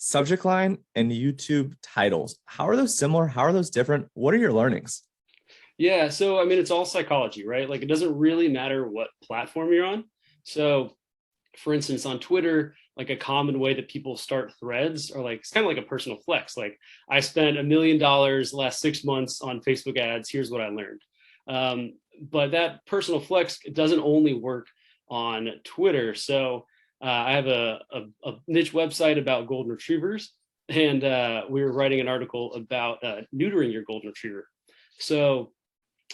Subject line and YouTube titles. How are those similar? How are those different? What are your learnings? Yeah, so I mean, it's all psychology, right? Like, it doesn't really matter what platform you're on. So, for instance, on Twitter, like a common way that people start threads are like, it's kind of like a personal flex. Like, I spent $1 million the last 6 months on Facebook ads. Here's what I learned. But that personal flex doesn't only work on Twitter. So I have a niche website about golden retrievers, and we were writing an article about neutering your golden retriever. So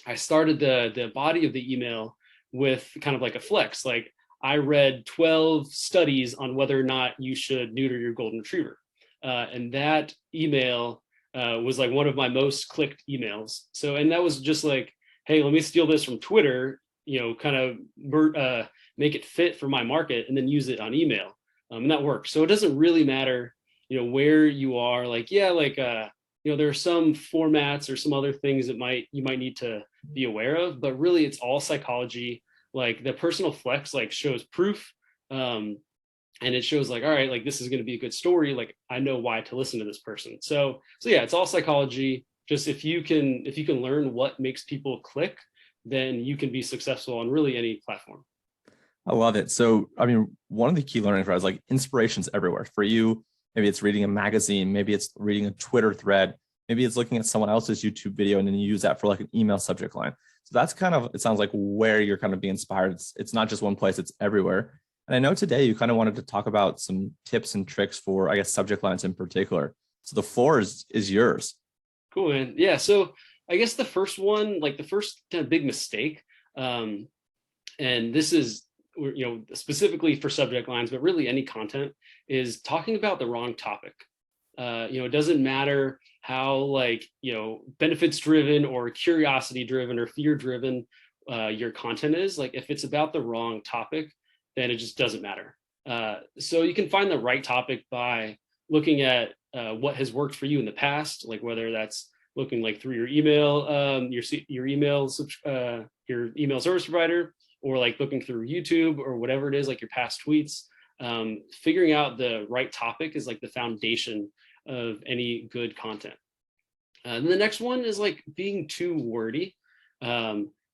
I started the body of the email with kind of like a flex. Like, I read 12 studies on whether or not you should neuter your golden retriever. And that email was like one of my most clicked emails. So, and that was just like, hey, let me steal this from Twitter, kind of make it fit for my market and then use it on email. And that works. So it doesn't really matter, where you are. Like, yeah, like, there are some formats or some other things that you might need to be aware of, but really it's all psychology. Like, the personal flex like shows proof, and it shows like, all right, like, this is going to be a good story. Like, I know why to listen to this person. So yeah, it's all psychology. Just if you can learn what makes people click, then you can be successful on really any platform. I love it. So, I mean, one of the key learnings was like inspiration's everywhere. For you, maybe it's reading a magazine, maybe it's reading a Twitter thread, maybe it's looking at someone else's YouTube video and then you use that for like an email subject line. So that's kind of, it sounds like where you're kind of being inspired. It's not just one place, it's everywhere. And I know today you kind of wanted to talk about some tips and tricks for, I guess, subject lines in particular. So the floor is yours. Cool, man. Yeah. So I guess the first one, like the first kind of big mistake, and this is, specifically for subject lines, but really any content, is talking about the wrong topic. It doesn't matter how, like, benefits driven or curiosity driven or fear driven your content is. Like, if it's about the wrong topic, then it just doesn't matter. So you can find the right topic by looking at what has worked for you in the past, like whether that's looking like through your email, your email service provider, or like looking through YouTube or whatever it is, like your past tweets. Figuring out the right topic is like the foundation of any good content. And the next one is like being too wordy.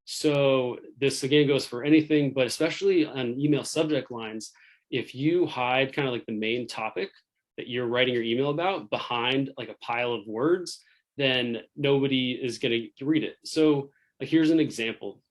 So this again goes for anything, but especially on email subject lines. If you hide kind of like the main topic that you're writing your email about behind like a pile of words, then nobody is going to read it. So like, here's an example.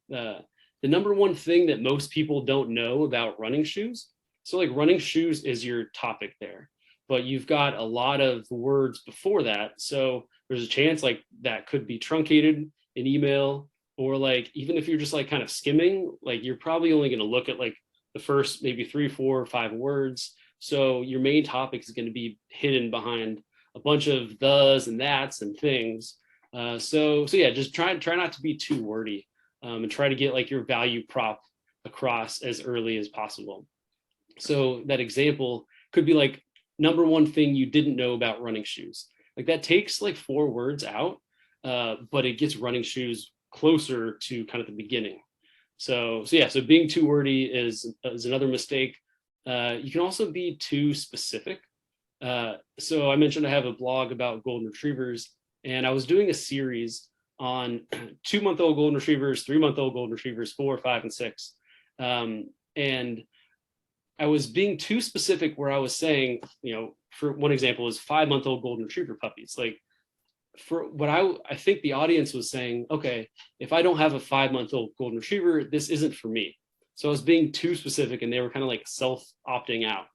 The number one thing that most people don't know about running shoes. So like, running shoes is your topic there, but you've got a lot of words before that. So there's a chance like that could be truncated in email, or like, even if you're just like kind of skimming, like, you're probably only going to look at like the first maybe 3, 4, or 5 words. So your main topic is going to be hidden behind a bunch of thes and that's and things. So yeah, just try not to be too wordy, and try to get like your value prop across as early as possible. So that example could be like, number one thing you didn't know about running shoes. Like, that takes like 4 words out, but it gets running shoes closer to kind of the beginning. So yeah, so being too wordy is another mistake. You can also be too specific. So I mentioned I have a blog about golden retrievers, and I was doing a series on 2-month-old golden retrievers, 3-month-old golden retrievers, 4, 5, and 6. And I was being too specific where I was saying, for one example is 5-month-old golden retriever puppies. Like, for what I think the audience was saying, okay, if I don't have a 5-month-old golden retriever, this isn't for me. So I was being too specific, and they were kind of like self-opting out.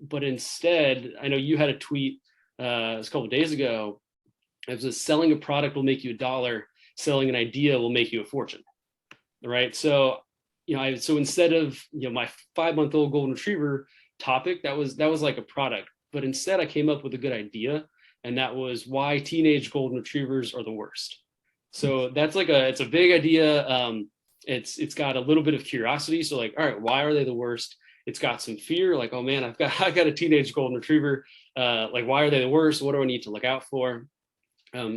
But instead, I know you had a tweet a couple of days ago. It was, selling a product will make you $1, selling an idea will make you a fortune. Right. So, so instead of, my 5-month-old golden retriever topic, that was like a product, but instead I came up with a good idea, and that was why teenage golden retrievers are the worst. So that's like it's a big idea. It's got a little bit of curiosity. So like, all right, why are they the worst? It's got some fear, like, oh man, I got a teenage golden retriever. Like, why are they the worst? What do I need to look out for?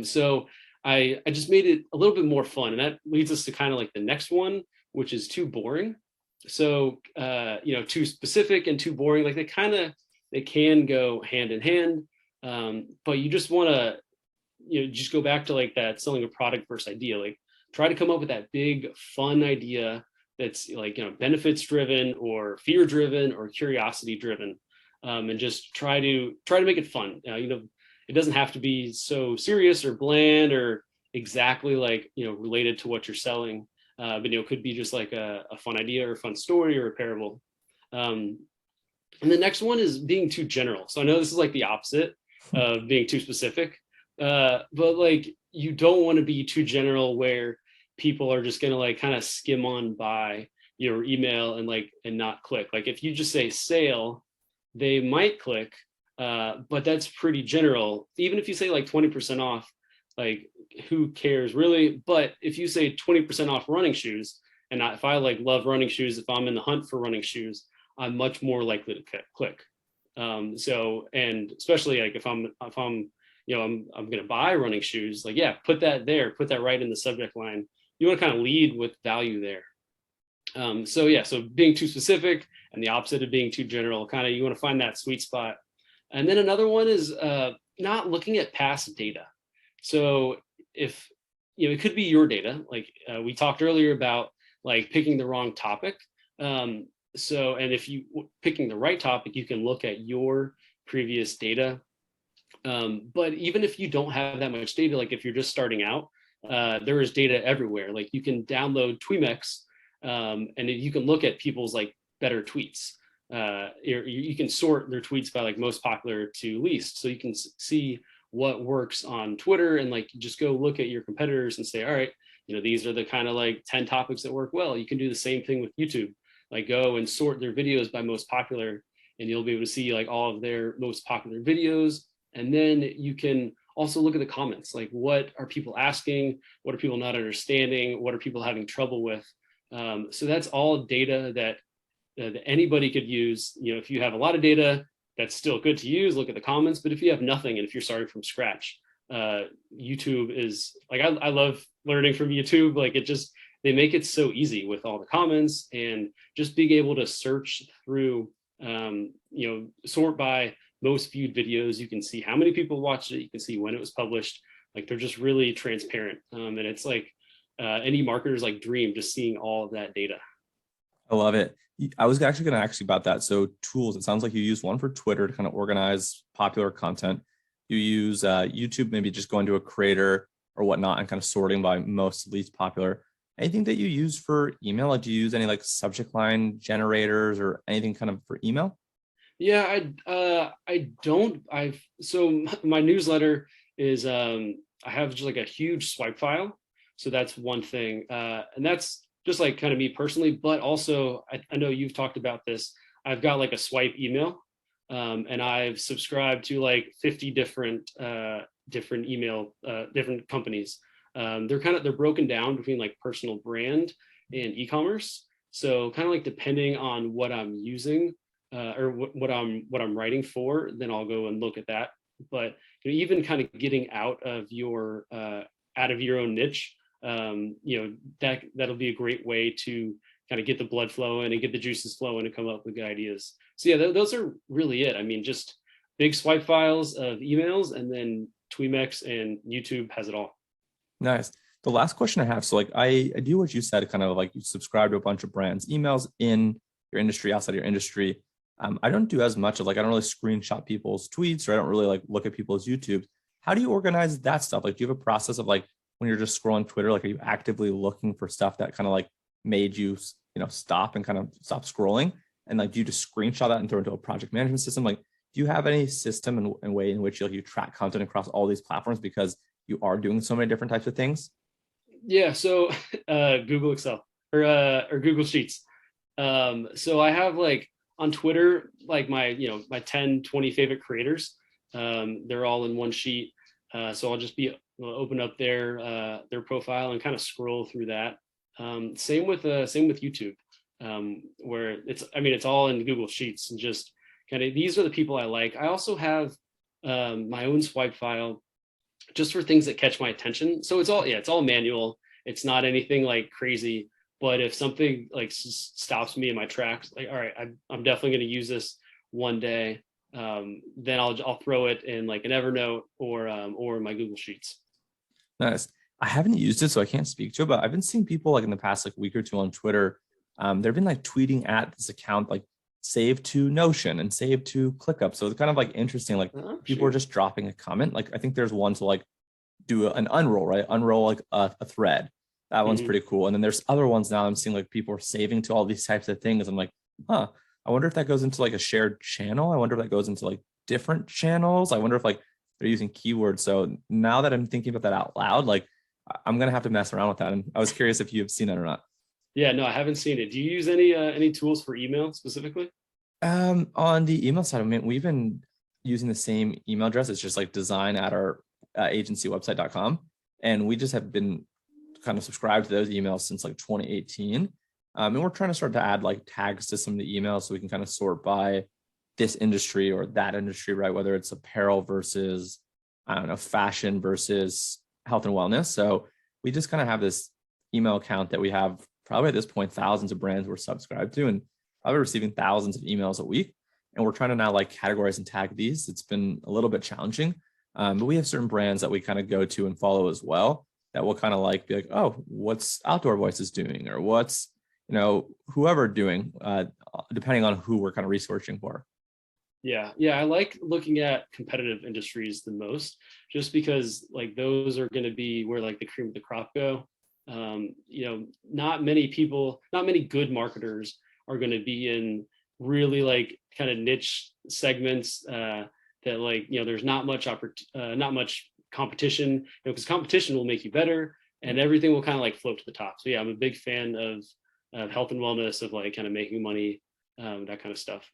So I just made it a little bit more fun, and that leads us to kind of like the next one, which is too boring. So too specific and too boring, like, they kind of they can go hand in hand. But you just want to, just go back to like that selling a product versus idea. Like try to come up with that big fun idea that's like, benefits driven or fear driven or curiosity driven. And just try to make it fun. It doesn't have to be so serious or bland or exactly like, related to what you're selling. But it could be just like a fun idea or a fun story or a parable. And the next one is being too general. So I know this is like the opposite of being too specific, but like you don't want to be too general where people are just gonna like kind of skim on by your email and not click. Like if you just say sale, they might click, but that's pretty general. Even if you say like 20% off, like who cares really? But if you say 20% off running shoes, and if I like love running shoes, if I'm in the hunt for running shoes, I'm much more likely to click. So, and especially like if I'm I'm going to buy running shoes, like, yeah, put that there, put that right in the subject line. You want to kind of lead with value there. So being too specific and the opposite of being too general, kind of, you want to find that sweet spot. And then another one is not looking at past data. So if, it could be your data, like we talked earlier about like picking the wrong topic. So, and if you picking the right topic, you can look at your previous data. But even if you don't have that much data, like if you're just starting out, there is data everywhere. Like you can download Twemex, and you can look at people's like better tweets. You can sort their tweets by like most popular to least. So you can see what works on Twitter and like just go look at your competitors and say, all right, these are the kind of like 10 topics that work well. You can do the same thing with YouTube. Like go and sort their videos by most popular, and you'll be able to see like all of their most popular videos. And then you can also look at the comments, like what are people asking? What are people not understanding? What are people having trouble with? So that's all data that anybody could use. If you have a lot of data, that's still good to use, look at the comments. But if you have nothing, and if you're starting from scratch, YouTube is like, I love learning from YouTube. Like they make it so easy with all the comments and just being able to search through, sort by most viewed videos. You can see how many people watched it. You can see when it was published. Like they're just really transparent. And it's like any marketer's like dream, just seeing all of that data. I love it. I was actually going to ask you about that. So tools, it sounds like you use one for Twitter to kind of organize popular content. You use YouTube, maybe just going to a creator or whatnot and kind of sorting by most least popular. Anything that you use for email? Like, do you use any like subject line generators or anything kind of for email? Yeah, I don't. So my newsletter is I have just like a huge swipe file. So that's one thing. And that's just like kind of me personally, but also I know you've talked about this. I've got like a swipe email, and I've subscribed to like 50 different email, different companies. They're broken down between like personal brand and e-commerce. So kind of like depending on what I'm using, or what I'm writing for, then I'll go and look at that. But even kind of getting out of your own niche, that'll be a great way to kind of get the blood flowing and get the juices flowing and come up with good ideas. So yeah, those are really it. I mean, just big swipe files of emails, and then Twemex and YouTube has it all. Nice. The last question I have, so like I do what you said, kind of like you subscribe to a bunch of brands, emails in your industry, outside your industry. I don't do as much of like, I don't really screenshot people's tweets, or I don't really like look at people's YouTube. How do you organize that stuff? Like, do you have a process of like, when you're just scrolling Twitter, like, are you actively looking for stuff that kind of like made you, stop and kind of stop scrolling? And like, do you just screenshot that and throw it into a project management system? Like, do you have any system and way in which you track content across all these platforms because you are doing so many different types of things? Yeah. So Google Excel or Google Sheets. So I have like on Twitter, like my 10, 20 favorite creators. They're all in one sheet. So I'll just open up their profile and kind of scroll through that. Same with YouTube, where it's all in Google Sheets, and just kind of, these are the people I like. I also have my own swipe file just for things that catch my attention. So it's all manual. It's not anything like crazy, but if something like stops me in my tracks, like, all right, I'm definitely going to use this one day. then I'll throw it in like an Evernote or my Google Sheets. Nice. I haven't used it, so I can't speak to it, but I've been seeing people like in the past like week or two on Twitter. They've been like tweeting at this account, like save to Notion and save to ClickUp. So it's kind of like interesting. Like people are just dropping a comment. Like I think there's one to like do an unroll, right? Unroll like a thread. That one's pretty cool. And then there's other ones now I'm seeing like people are saving to all these types of things. I'm like, huh, I wonder if that goes into like a shared channel. I wonder if that goes into like different channels. I wonder if like they're using keywords. So now that I'm thinking about that out loud, like I'm gonna have to mess around with that. And I was curious if you've seen it or not. Yeah, no, I haven't seen it. Do you use any tools for email specifically? On the email side, I mean, we've been using the same email address. It's just like design at our agencywebsite.com. And we just have been kind of subscribed to those emails since like 2018. And we're trying to start to add like tags to some of the emails so we can kind of sort by this industry or that industry, right? Whether it's apparel versus, I don't know, fashion versus health and wellness. So we just kind of have this email account that we have probably at this point, thousands of brands we're subscribed to and probably receiving thousands of emails a week. And we're trying to now like categorize and tag these. It's been a little bit challenging, but we have certain brands that we kind of go to and follow as well that will kind of like be like, oh, what's Outdoor Voices doing? Or what's, whoever doing, depending on who we're kind of researching for. Yeah, I like looking at competitive industries the most, just because like those are going to be where like the cream of the crop go. Not many good marketers are going to be in really like kind of niche segments that like there's not much competition, because competition will make you better, and everything will kind of like float to the top. So yeah, I'm a big fan of health and wellness, of like kind of making money, that kind of stuff.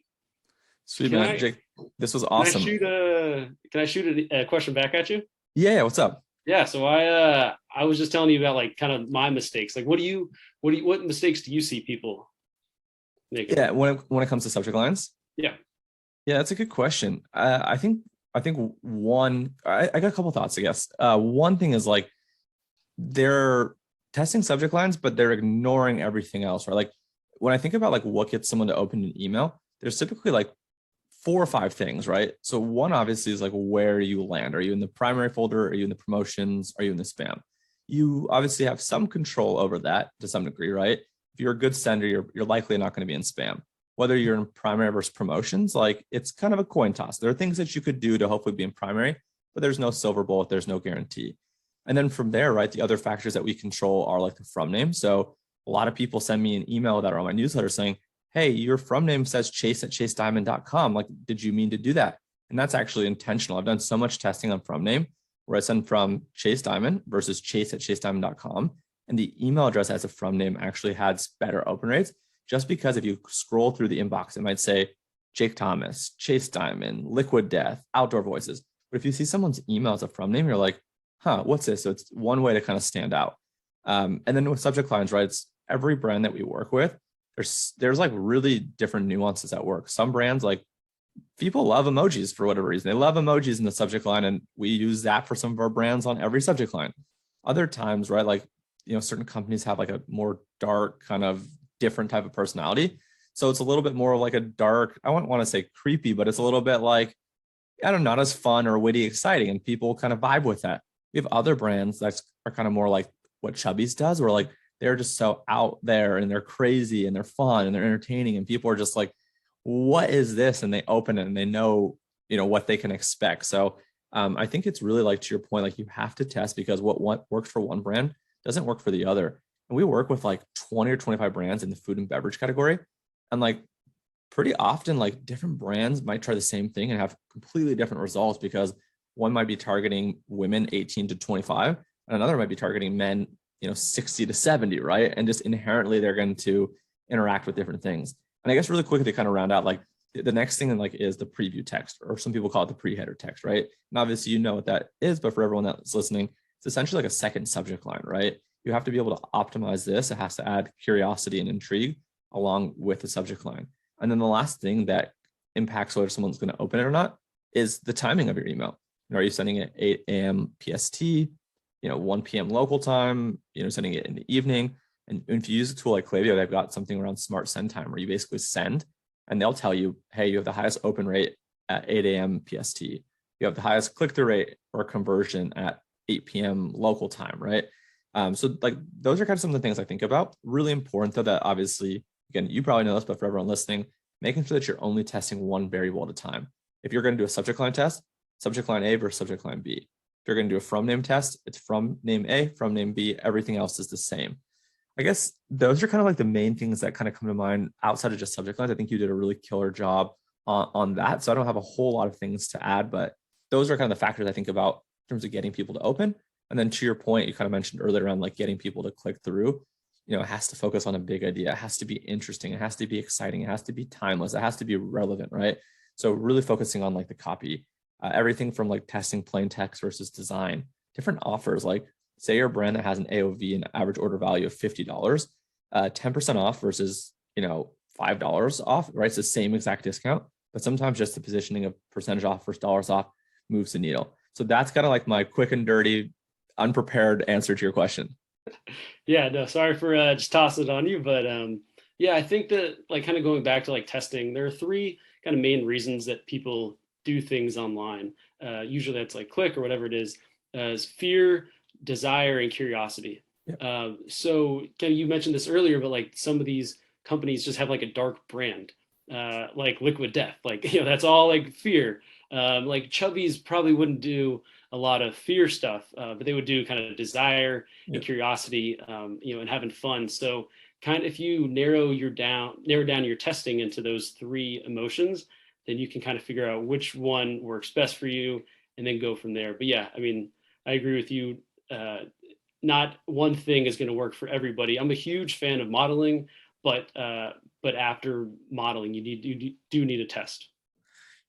Sweet, man. Jake, this was awesome. Can I shoot a question back at you? Yeah, what's up? Yeah, so I was just telling you about like kind of my mistakes. Like what mistakes do you see people making? Yeah, when it comes to subject lines? Yeah, that's a good question. I think one, I got a couple thoughts, I guess. One thing is like they're testing subject lines, but they're ignoring everything else, right? Like when I think about like what gets someone to open an email, there's typically like 4 or 5 things, right? So one obviously is like where you land. Are you in the primary folder? Are you in the promotions? Are you in the spam? You obviously have some control over that to some degree, right? If you're a good sender, you're likely not going to be in spam. Whether you're in primary versus promotions, like it's kind of a coin toss. There are things that you could do to hopefully be in primary, but there's no silver bullet, there's no guarantee. And then from there, right, the other factors that we control are like the from name. So a lot of people send me an email that are on my newsletter saying, hey, your from name says chase@chasediamond.com. Like, did you mean to do that? And that's actually intentional. I've done so much testing on from name where I send from Chase Diamond versus chase@chasediamond.com. And the email address as a from name actually has better open rates, just because if you scroll through the inbox, it might say Jake Thomas, Chase Diamond, Liquid Death, Outdoor Voices. But if you see someone's email as a from name, you're like, huh, what's this? So it's one way to kind of stand out. And then with subject lines, right, it's every brand that we work with, there's like really different nuances at work. Some brands, like people love emojis for whatever reason. They love emojis in the subject line, and we use that for some of our brands on every subject line. Other times, right, like, certain companies have like a more dark kind of different type of personality. So it's a little bit more like a dark, I wouldn't want to say creepy, but it's a little bit like, I don't know, not as fun or witty, exciting, and people kind of vibe with that. We have other brands that are kind of more like what Chubbies does, where like they're just so out there and they're crazy and they're fun and they're entertaining, and people are just like, what is this? And they open it and they know, what they can expect. So I think it's really like, to your point, like you have to test, because what works for one brand doesn't work for the other. And we work with like 20 or 25 brands in the food and beverage category. And like pretty often, like different brands might try the same thing and have completely different results, because one might be targeting women 18 to 25 and another might be targeting men 60 to 70, right? And just inherently they're going to interact with different things. And I guess really quickly to kind of round out, like the next thing like is the preview text, or some people call it the pre-header text, right? And obviously what that is, but for everyone that's listening, it's essentially like a second subject line, right? You have to be able to optimize this. It has to add curiosity and intrigue along with the subject line. And then the last thing that impacts whether someone's going to open it or not is the timing of your email. Are you sending it 8 a.m. PST, 1 p.m. local time, sending it in the evening? And if you use a tool like Klaviyo, they've got something around smart send time where you basically send and they'll tell you, hey, you have the highest open rate at 8 a.m. PST. You have the highest click-through rate or conversion at 8 p.m. local time, right? So like those are kind of some of the things I think about. Really important though that obviously, again, you probably know this, but for everyone listening, making sure that you're only testing one variable at a time. If you're going to do a subject line test, subject line A versus subject line B. If you're going to do a from name test, it's from name A, from name B, everything else is the same. I guess those are kind of like the main things that kind of come to mind outside of just subject lines. I think you did a really killer job on that. So I don't have a whole lot of things to add, but those are kind of the factors I think about in terms of getting people to open. And then to your point, you kind of mentioned earlier around like getting people to click through, you know, it has to focus on a big idea. It has to be interesting. It has to be exciting. It has to be timeless. It has to be relevant, right? So really focusing on like the copy, everything from like testing plain text versus design, different offers, like say you're a brand that has an AOV and average order value of $50, 10% off versus, you know, $5 off, right? It's the same exact discount, but sometimes just the positioning of percentage off versus dollars off moves the needle. So that's kind of like my quick and dirty, unprepared answer to your question. Yeah, no, sorry for just tossing it on you, but yeah, I think that like kind of going back to like testing, there are three kind of main reasons that people do things online. Usually that's like click or whatever it is fear, desire, and curiosity. Yeah. So kind of you mentioned this earlier, but like some of these companies just have like a dark brand, like Liquid Death, like you know that's all like fear. Like Chubby's probably wouldn't do a lot of fear stuff, but they would do kind of desire and Yeah. curiosity, you know, and having fun. So kind of if you narrow down your testing into those three emotions, then you can kind of figure out which one works best for you and then go from there. But yeah, I mean, I agree with you. Uh, Not one thing is going to work for everybody. I'm a huge fan of modeling, but after modeling, you do need a test.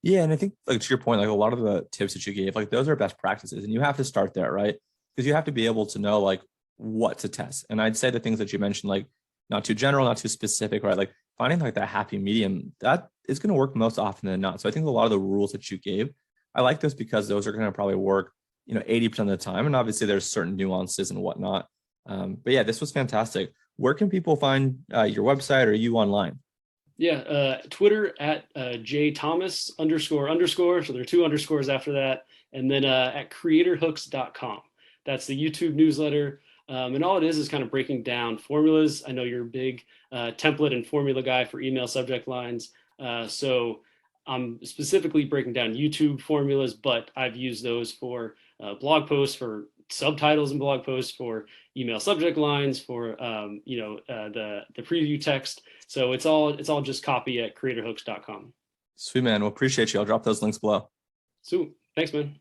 Yeah. And I think like to your point, like a lot of the tips that you gave, like those are best practices and you have to start there, right? Because you have to be able to know like what to test. And I'd say the things that you mentioned, like not too general, not too specific, right? Like finding like that happy medium, that is going to work most often than not. So I think a lot of the rules that you gave, I like this because those are going to probably work, you know, 80% of the time. And obviously there's certain nuances and whatnot. But yeah, this was fantastic. Where can people find your website or you online? Yeah, Twitter at jthomas underscore underscore. So there are two underscores after that. And then at creatorhooks.com. That's the YouTube newsletter. And all it is kind of breaking down formulas. I know you're a big template and formula guy for email subject lines. So I'm specifically breaking down YouTube formulas, but I've used those for blog posts, for subtitles and blog posts, for email subject lines, for the preview text. So it's all just copy at creatorhooks.com. Sweet man. Well, appreciate you. I'll drop those links below. So thanks, man.